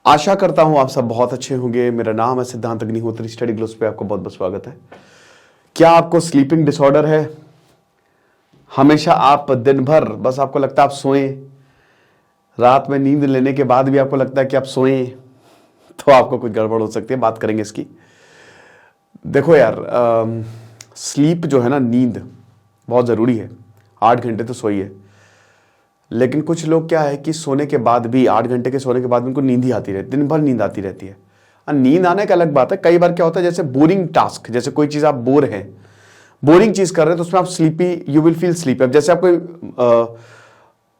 आशा करता हूं आप सब बहुत अच्छे होंगे। मेरा नाम है सिद्धांत अग्निहोत्री। स्टडी ग्लोस पे आपको बहुत बहुत स्वागत है। क्या आपको स्लीपिंग डिसऑर्डर है? हमेशा आप दिन भर बस आपको लगता है आप सोएं, रात में नींद लेने के बाद भी आपको लगता है कि आप सोएं, तो आपको कुछ गड़बड़ हो सकती है। बात करेंगे इसकी। देखो यार, स्लीप जो है ना, नींद बहुत ज़रूरी है। 8 घंटे तो सोइए। लेकिन कुछ लोग क्या है कि सोने के बाद भी 8 घंटे के सोने के बाद भी उनको नींद ही आती रहती है, दिन भर नींद आती रहती है। और नींद आने का अलग बात है। कई बार क्या होता है, जैसे बोरिंग टास्क, जैसे कोई चीज़ आप बोर हैं, बोरिंग चीज़ कर रहे हैं, तो उसमें आप sleepy, you will feel sleepy. अब जैसे आप कोई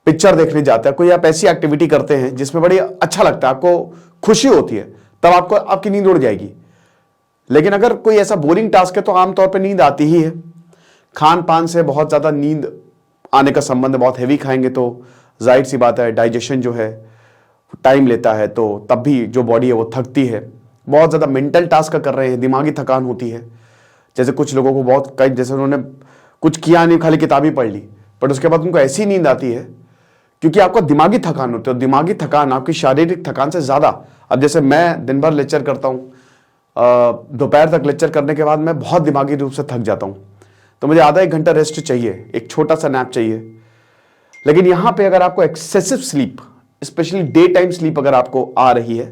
पिक्चर देखने जाते हैं, कोई आप ऐसी एक्टिविटी करते हैं जिसमें बड़ी अच्छा लगता है, आपको खुशी होती है, तब आपको आपकी नींद उड़ जाएगी। लेकिन अगर कोई ऐसा बोरिंग टास्क है तो आमतौर पर नींद आती ही है। खान पान से बहुत ज़्यादा नींद आने का संबंध है। बहुत हैवी खाएंगे तो जाहिर सी बात है, डाइजेशन जो है टाइम लेता है, तो तब भी जो बॉडी है वो थकती है। बहुत ज़्यादा मेंटल टास्क कर रहे हैं, दिमागी थकान होती है। जैसे कुछ लोगों को बहुत, कई जैसे उन्होंने कुछ किया नहीं, खाली किताब ही पढ़ ली, बट उसके बाद उनको ऐसी नींद आती है क्योंकि आपको दिमागी थकान होती है। और दिमागी थकान आपकी शारीरिक थकान से ज़्यादा। अब जैसे मैं दिन भर लेक्चर करता हूँ, दोपहर तक लेक्चर करने के बाद मैं बहुत दिमागी रूप से थक जाता हूँ, तो मुझे आधा 1 घंटा रेस्ट चाहिए, एक छोटा सा नैप चाहिए। लेकिन यहां पे अगर आपको excessive sleep, specially day time sleep अगर आपको आ रही है,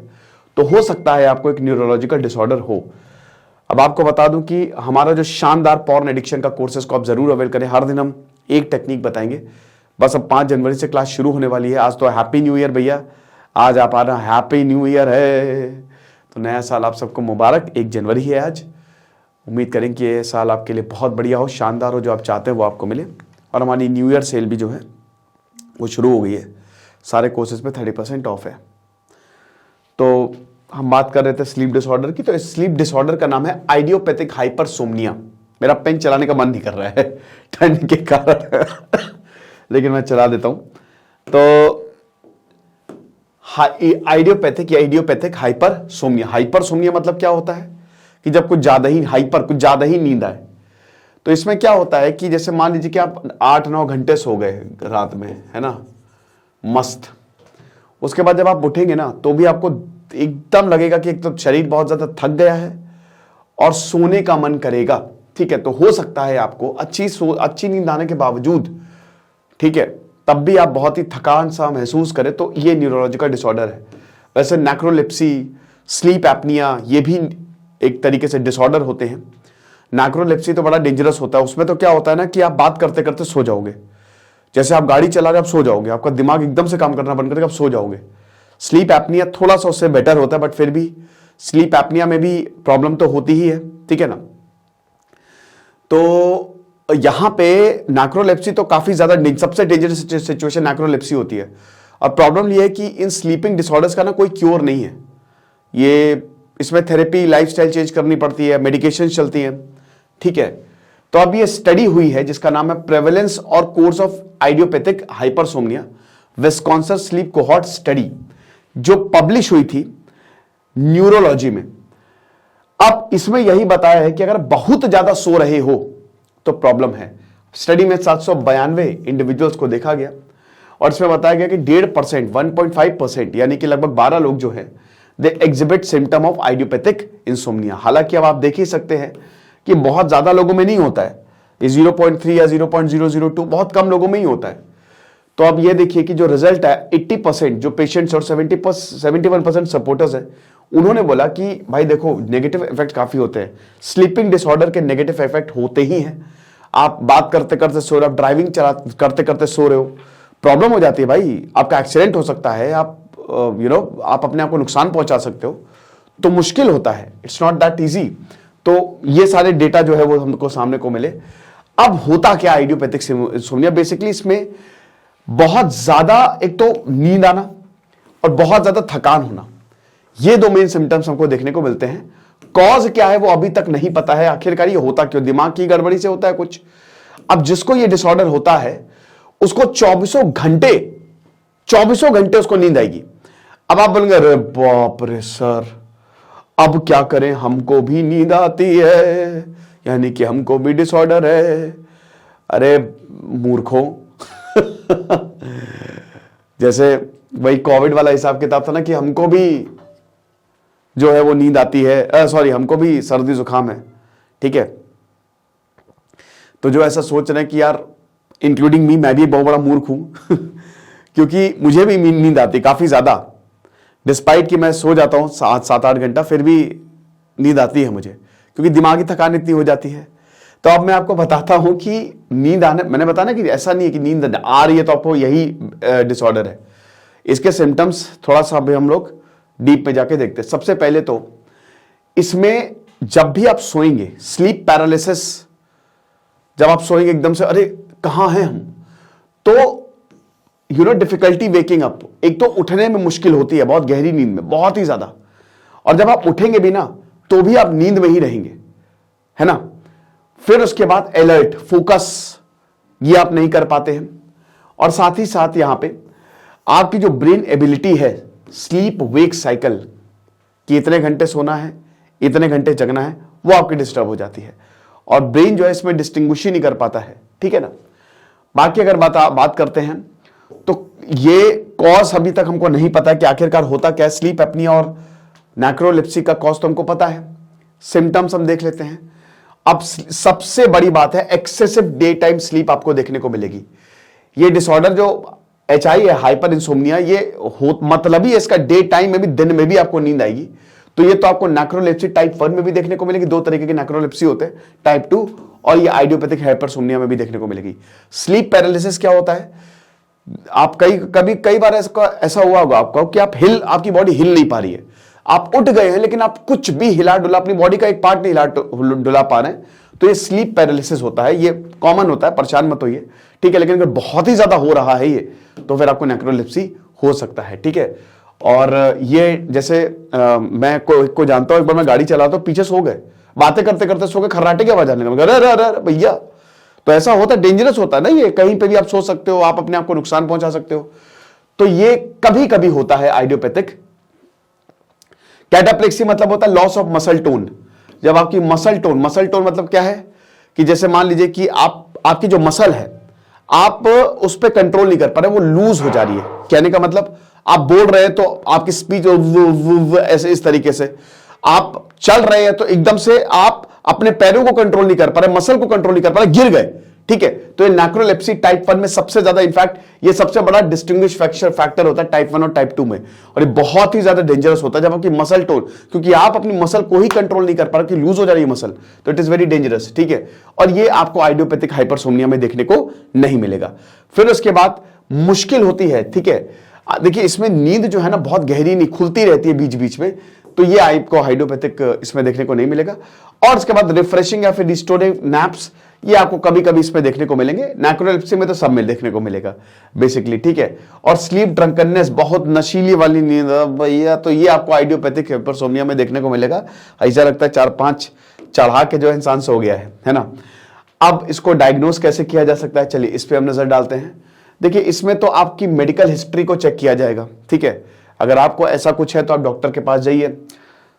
तो हो सकता है आपको एक न्यूरोलॉजिकल डिसऑर्डर हो। अब आपको बता दूं कि हमारा जो शानदार पॉर्न एडिक्शन का कोर्सेज को आप जरूर अवेल करें। हर दिन हम एक टेक्निक बताएंगे। बस अब 5 जनवरी से क्लास शुरू होने वाली है। आज तो हैप्पी न्यू ईयर भैया, आज आप आ रहे हैं, हैप्पी न्यू ईयर है, तो नया साल आप सबको मुबारक। 1 जनवरी है आज। उम्मीद करें कि ये साल आपके लिए बहुत बढ़िया हो, शानदार हो, जो आप चाहते हैं वो आपको मिले। और हमारी न्यू ईयर सेल भी जो है वो शुरू हो गई है। सारे कोर्सेज पे 30% ऑफ है। तो हम बात कर रहे थे स्लीप डिसऑर्डर की। तो इस स्लीप डिसऑर्डर का नाम है आइडियोपैथिक हाइपरसोम्निया। मेरा पेन चलाने का मन नहीं कर रहा है ठंड के कारण लेकिन मैं चला देता हूं। तो आइडियोपैथिक या आइडियोपैथिक हाइपरसोम्निया। हाइपरसोम्निया मतलब क्या होता है कि जब कुछ ज्यादा ही नींद आए। तो इसमें क्या होता है कि जैसे मान लीजिए कि आप 8-9 घंटे सो गए रात में, है ना, मस्त। उसके बाद जब आप उठेंगे ना, तो भी आपको एकदम लगेगा कि एक तो शरीर बहुत ज्यादा थक गया है और सोने का मन करेगा। ठीक है, तो हो सकता है आपको अच्छी नींद आने के बावजूद, ठीक है, तब भी आप बहुत ही थकान सा महसूस करें, तो ये न्यूरोलॉजिकल डिसऑर्डर है। वैसे नैक्रोलेप्सी, स्लीप एपनिया, ये भी एक तरीके से डिसऑर्डर होते हैं। नैक्रोलेप्सी तो बड़ा डेंजरस होता है। उसमें तो क्या होता है ना कि आप बात करते करते सो जाओगे। जैसे आप गाड़ी चला रहे, आप सो जाओगे, आपका दिमाग एकदम से काम करना बंद करके आप सो जाओगे। स्लीप एपनिया थोड़ा सा उससे बेटर होता है, बट फिर भी स्लीप एपनिया में भी प्रॉब्लम तो होती ही है, ठीक है ना। तो यहां पे नैक्रोलेप्सी तो काफी ज्यादा, सबसे डेंजरस सिचुएशन नैक्रोलेप्सी होती है। और प्रॉब्लम यह है कि इन स्लीपिंग डिसऑर्डर्स का ना कोई क्योर नहीं है। ये इसमें थेरेपी, लाइफस्टाइल चेंज करनी पड़ती है, मेडिकेशन चलती हैं, ठीक है। तो अब ये स्टडी हुई है जिसका नाम है प्रेवलेंस और course of idiopathic hypersomnia, Wisconsin sleep cohort study, जो पब्लिश हुई थी न्यूरोलॉजी में। अब इसमें यही बताया है कि अगर बहुत ज्यादा सो रहे हो तो प्रॉब्लम है। स्टडी में 792 इंडिविजुअल्स को देखा गया और इसमें बताया गया कि 1.5%, 1.5%, यानी कि लगभग 12 लोग जो है, they exhibit symptom of idiopathic insomnia. हालांकि अब आप देख ही सकते हैं कि बहुत ज्यादा लोगों में नहीं होता है, ये 0.3 या 0.002 बहुत कम लोगों में ही होता है। तो अब ये देखिए कि जो रिजल्ट है, 80% जो पेशेंट्स और 71% सपोर्टर्स हैं, उन्होंने बोला कि भाई देखो, नेगेटिव इफेक्ट काफी होते हैं। स्लीपिंग डिसऑर्डर के नेगेटिव इफेक्ट होते ही हैं। आप बात करते करते सो रहे हो, आप ड्राइविंग करते करते सो रहे हो, प्रॉब्लम हो जाती है भाई। आपका एक्सीडेंट हो सकता है, आप आप अपने आप को नुकसान पहुंचा सकते हो, तो मुश्किल होता है। It's not that easy. तो ये सारे डेटा जो है वो हमको सामने को मिले। अब होता क्या आइडियोपैथिक इंसोम्निया? बेसिकली इसमें बहुत ज्यादा, एक तो नींद आना और बहुत ज्यादा थकान होना, ये 2 मेन सिम्टम्स हमको देखने को मिलते हैं। कॉज क्या है वो अभी तक नहीं पता है। आखिरकार ये होता क्यों? दिमाग की गड़बड़ी से होता है कुछ। अब जिसको ये डिसऑर्डर होता है उसको 24 घंटे उसको नींद आएगी। अब आप बोलेंगे, अरे बाप रे सर, अब क्या करें, हमको भी नींद आती है, यानी कि हमको भी डिसऑर्डर है। अरे मूर्खों जैसे वही कोविड वाला हिसाब किताब था ना कि हमको भी जो है वो नींद आती है, सॉरी हमको भी सर्दी जुकाम है, ठीक है। तो जो ऐसा सोच रहे हैं कि यार इंक्लूडिंग मी, मैं भी बहुत बड़ा मूर्ख हूं क्योंकि मुझे भी नींद आती काफी ज्यादा, डिस्पाइट कि मैं सो जाता हूं 7-8 घंटा, फिर भी नींद आती है मुझे, क्योंकि दिमागी थकान इतनी हो जाती है। तो अब मैं आपको बताता हूं कि नींद आने, मैंने बताया ना कि ऐसा नहीं है कि नींद आ रही है तो आपको यही डिसऑर्डर है। इसके सिम्टम्स थोड़ा सा अभी हम लोग डीप में जाके देखते हैं। सबसे पहले तो इसमें जब भी आप सोएंगे, स्लीप पैरालिसिस, जब आप सोएंगे एकदम से अरे कहां हैं हम, तो डिफिकल्टी वेकिंग अप, एक तो उठने में मुश्किल होती है बहुत गहरी नींद में, बहुत ही ज्यादा, और जब आप उठेंगे भी ना तो भी आप नींद में ही रहेंगे, है ना। फिर उसके बाद अलर्ट, फोकस, ये आप नहीं कर पाते हैं। और साथ ही साथ यहां पे आपकी जो ब्रेन एबिलिटी है, स्लीप वेक साइकिल, कि इतने घंटे सोना है, इतने घंटे जगना है, वो आपकी डिस्टर्ब हो जाती है, और ब्रेन जो है इसमें डिस्टिंग्विश ही नहीं कर पाता है, ठीक है ना। बाकी अगर बात करते हैं तो ये कॉज अभी तक हमको नहीं पता कि आखिरकार होता क्या है। स्लीप एपनिया और नैक्रोलेप्सी का कॉज तो हमको पता है, सिम्टम्स हम देख लेते हैं। अब सबसे बड़ी बात है, एक्सेसिव डे टाइम स्लीप आपको देखने को मिलेगी। ये डिसऑर्डर जो HI है, हाइपर इंसोम्निया, ये मतलब ही इसका डे टाइम में भी, दिन में भी आपको नींद आएगी। तो ये तो आपको नैक्रोलेप्सी टाइप 1 में भी देखने को मिलेगी, 2 तरीके की नैक्रोलेप्सी होते हैं, टाइप 2, और ये आइडियोपैथिक हाइपरसोम्निया में भी देखने को मिलेगी। स्लीप पैरालिसिस क्या होता है, आप कई बार ऐसा हुआ होगा आपको कि आपकी बॉडी हिल नहीं पा रही है, आप उठ गए हैं लेकिन आप कुछ भी हिला डुला, अपनी बॉडी का एक पार्ट नहीं हिला डुला पा रहे हैं, तो ये स्लीप पैरालिसिस होता है। ये कॉमन होता है, परेशान मत होइए, ठीक है। लेकिन अगर बहुत ही ज्यादा हो रहा है ये, तो फिर आपको नैक्रोलेप्सी हो सकता है, ठीक है। और ये जैसे मैं को जानता हूं, एक बार मैं गाड़ी चला तो पीछे सो गए, बातें करते करते सो गए, खर्राटे की आवाज आने लगा, अरे भैया, तो ऐसा होता है, डेंजरस होता है ना ये, कहीं पे भी आप सो सकते हो, आप अपने आप को नुकसान पहुंचा सकते हो। तो ये कभी कभी होता है आइडियोपैथिक। कैटाप्लेक्सी मतलब होता है लॉस ऑफ मसल टोन, जब आपकी मसल टोन मतलब क्या है कि जैसे मान लीजिए कि आपकी जो मसल है, आप उस पर कंट्रोल नहीं कर पा रहे, वो लूज हो जा रही है। कहने का मतलब आप बोल रहे हैं तो आपकी स्पीच ऐसे इस तरीके से, आप चल रहे हैं तो एकदम से आप अपने पैरों को कंट्रोल नहीं कर पा रहे, मसल को कंट्रोल नहीं कर पा रहे, गिर गए, ठीक है। तो ये नैक्रोलेप्सी टाइप 1 में सबसे ज्यादा, इनफैक्ट ये सबसे बड़ा डिस्टिंग्विश फैक्टर होता है टाइप 1 और टाइप 2 में, और ये बहुत ही ज्यादा डेंजरस होता है जब आपकी मसल टोन, क्योंकि आप अपनी मसल को ही कंट्रोल नहीं कर पा रहे, लूज हो जा रही है मसल, तो इट इज वेरी डेंजरस, ठीक है। और ये आपको आइडियोपैथिक हाइपरसोम्निया में देखने को नहीं मिलेगा। फिर उसके बाद मुश्किल होती है, ठीक है। देखिए इसमें नींद जो है ना बहुत गहरी नहीं, खुलती रहती है बीच बीच में, तो ये आपको आइडियोपैथिक इसमें देखने को नहीं मिलेगा। और उसके बाद रिफ्रेशिंग या फिर रिस्टोरिंग नैप्स, ये आपको कभी कभी इसमें देखने को मिलेंगे। नैक्रोलेप्सी में तो सब में देखने को मिलेगा बेसिकली, ठीक है। और स्लीप ड्रंकननेस, बहुत नशीली वाली नींद भैया, तो ये आपको आइडियोपैथिक हाइपरसोम्निया में देखने को मिलेगा। ऐसा लगता है 4-5 चढ़ा के जो इंसान सो गया है ना। अब इसको डायग्नोस कैसे किया जा सकता है, चलिए इस पे हम नजर डालते हैं। देखिए इसमें तो आपकी मेडिकल हिस्ट्री को चेक किया जाएगा, ठीक है। अगर आपको ऐसा कुछ है तो आप डॉक्टर के पास जाइए,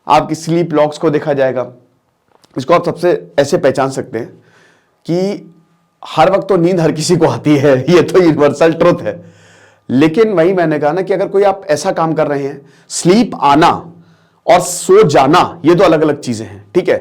आपकी स्लीप लॉग्स को देखा जाएगा। इसको आप सबसे ऐसे पहचान सकते हैं कि हर वक्त तो नींद हर किसी को आती है, ये तो यूनिवर्सल ट्रुथ है। लेकिन वही मैंने कहा ना कि अगर कोई आप ऐसा काम कर रहे हैं, स्लीप आना और सो जाना ये दो अलग अलग चीजें हैं, ठीक है।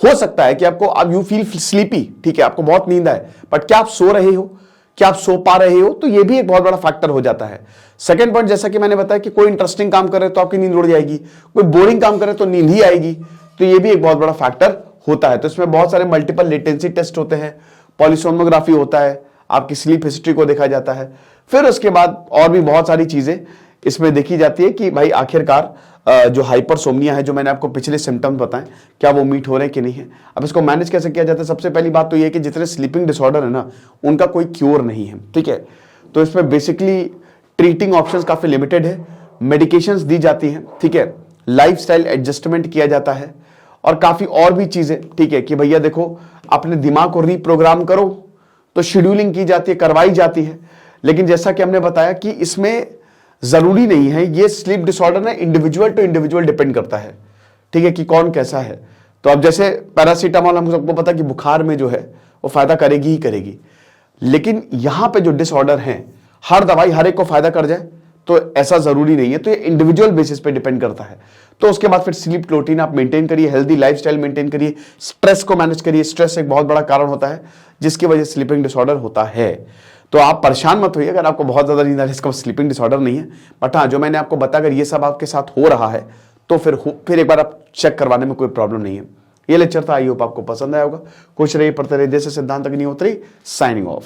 हो सकता है कि आपको अब यू फील स्लीपी, ठीक है, आपको बहुत नींद आए, बट क्या आप सो रहे हो, क्या आप सो पा रहे हो, तो ये भी एक बहुत बड़ा फैक्टर हो जाता है। सेकंड पॉइंट, जैसा कि मैंने बताया कि कोई इंटरेस्टिंग काम करे तो आपकी नींद उड़ जाएगी, कोई बोरिंग काम करे तो नींद ही आएगी, तो ये भी एक बहुत बड़ा फैक्टर होता है। तो इसमें बहुत सारे मल्टीपल लेटेंसी टेस्ट होते हैं, पॉलीसोनोग्राफी होता है, आपकी स्लीप हिस्ट्री को देखा जाता है। फिर उसके बाद और भी बहुत सारी चीजें इसमें देखी जाती है कि भाई आखिरकार जो हाइपरसोम्निया है, जो मैंने आपको पिछले सिम्टम्स बताएं, क्या वो मीट हो रहे हैं कि नहीं है। अब इसको मैनेज कैसे किया जाता है, सबसे पहली बात तो ये कि जितने स्लीपिंग डिसऑर्डर है ना, उनका कोई क्योर नहीं है, ठीक है। तो इसमें बेसिकली ट्रीटिंग ऑप्शंस काफी लिमिटेड है, मेडिकेशंस दी जाती हैं, ठीक है, लाइफस्टाइल एडजस्टमेंट किया जाता है, और काफी और भी चीजें, ठीक है, कि भैया देखो अपने दिमाग को रीप्रोग्राम करो, तो शेड्यूलिंग की जाती है, करवाई जाती है। लेकिन जैसा कि हमने बताया कि इसमें जरूरी नहीं है, ये स्लीप डिसऑर्डर ना इंडिविजुअल टू इंडिविजुअल डिपेंड करता है, ठीक है, कि कौन कैसा है। तो अब जैसे पैरासीटामोल हम सबको पता कि बुखार में जो है वो फायदा करेगी ही करेगी, लेकिन यहां पे जो डिसऑर्डर है, हर दवाई हर एक को फायदा कर जाए, तो ऐसा जरूरी नहीं है, तो ये इंडिविजुअल बेसिस पे डिपेंड करता है। तो उसके बाद फिर स्लीप रूटीन आप मेंटेन करिए, हेल्दी लाइफस्टाइल मेंटेन करिए, स्ट्रेस को मैनेज करिए। स्ट्रेस एक बहुत बड़ा कारण होता है जिसकी वजह से स्लीपिंग डिसऑर्डर होता है। तो आप परेशान मत होइए अगर आपको बहुत ज्यादा नींद आ रही है, इसका स्लीपिंग डिसऑर्डर नहीं है। बट हाँ, जो मैंने आपको बताया, अगर ये सब आपके साथ हो रहा है तो फिर एक बार आप चेक करवाने में कोई प्रॉब्लम नहीं है। ये लेक्चर था, आई होप आपको पसंद आया होगा। खुश रहिए, पढ़ते रहिए। देश सिद्धांत अग्निहोत्री साइनिंग ऑफ।